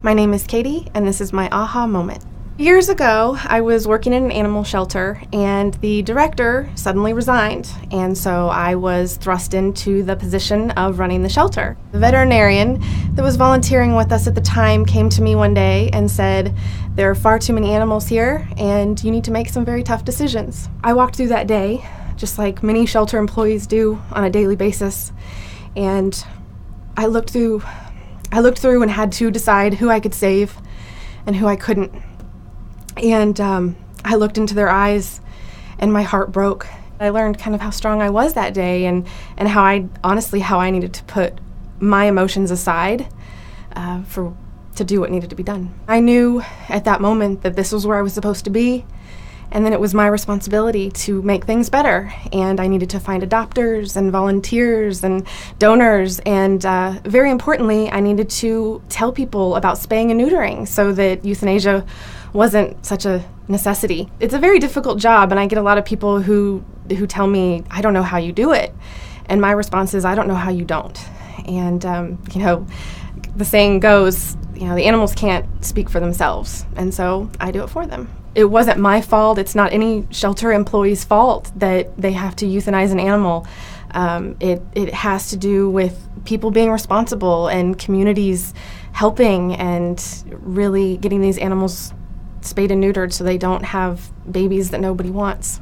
My name is Katy, and this is my aha moment. Years ago, I was working in an animal shelter, and the director suddenly resigned, and so I was thrust into the position of running the shelter. The veterinarian that was volunteering with us at the time came to me one day and said, "There are far too many animals here, and you need to make some very tough decisions." I walked through that day, just like many shelter employees do on a daily basis, and I looked through and had to decide who I could save and who I couldn't. And I looked into their eyes and my heart broke. I learned kind of how strong I was that day and how I needed to put my emotions aside to do what needed to be done. I knew at that moment that this was where I was supposed to be, and then it was my responsibility to make things better. And I needed to find adopters and volunteers and donors. And very importantly, I needed to tell people about spaying and neutering so that euthanasia wasn't such a necessity. It's a very difficult job, and I get a lot of people who tell me, "I don't know how you do it." And my response is, "I don't know how you don't." And, the saying goes, the animals can't speak for themselves, and so I do it for them. It wasn't my fault. It's not any shelter employee's fault that they have to euthanize an animal. It has to do with people being responsible and communities helping and really getting these animals spayed and neutered so they don't have babies that nobody wants.